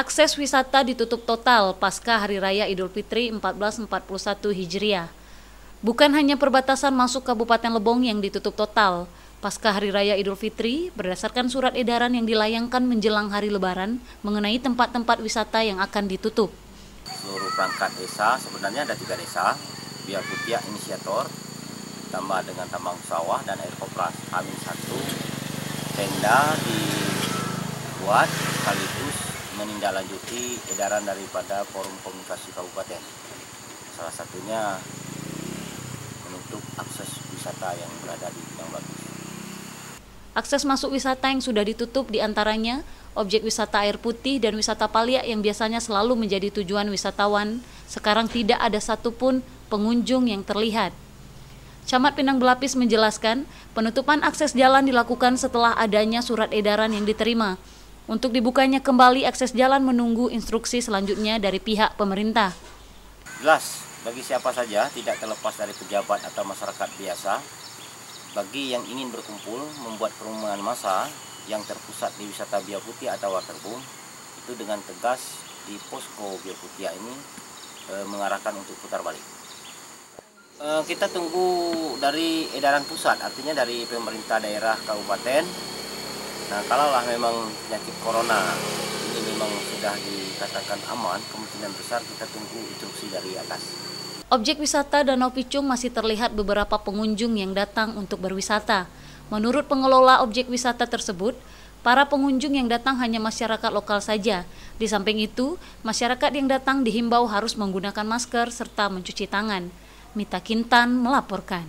Akses wisata ditutup total pasca Hari Raya Idul Fitri 1441 Hijriah. Bukan hanya perbatasan masuk Kabupaten Lebong yang ditutup total, pasca Hari Raya Idul Fitri, berdasarkan surat edaran yang dilayangkan menjelang Hari Lebaran mengenai tempat-tempat wisata yang akan ditutup. Seluruh perangkat desa, sebenarnya ada 3 desa, Bia Putih inisiator, tambah dengan tambang sawah dan air kopras. H-1, tenda dibuat sekaligus menindaklanjuti edaran daripada Forum Komunikasi Kabupaten. Salah satunya menutup akses wisata yang berada di yang bagus. Akses masuk wisata yang sudah ditutup diantaranya objek wisata air putih dan wisata Paliak yang biasanya selalu menjadi tujuan wisatawan, sekarang tidak ada satupun pengunjung yang terlihat. Camat Pinang Belapis menjelaskan, penutupan akses jalan dilakukan setelah adanya surat edaran yang diterima. Untuk dibukanya kembali akses jalan menunggu instruksi selanjutnya dari pihak pemerintah. Jelas, bagi siapa saja, tidak terlepas dari pejabat atau masyarakat biasa, bagi yang ingin berkumpul, membuat kerumunan massa yang terpusat di wisata Bia Putih atau waterboom, itu dengan tegas di posko Bia Putih ini mengarahkan untuk putar balik. Kita tunggu dari edaran pusat, artinya dari pemerintah daerah kabupaten. Nah, kalaulah memang penyakit corona ini memang sudah dikatakan aman, kemungkinan besar kita tunggu instruksi dari atas. Objek wisata Danau Picung masih terlihat beberapa pengunjung yang datang untuk berwisata. Menurut pengelola objek wisata tersebut, para pengunjung yang datang hanya masyarakat lokal saja. Di samping itu, masyarakat yang datang dihimbau harus menggunakan masker serta mencuci tangan. Mita Kintan melaporkan.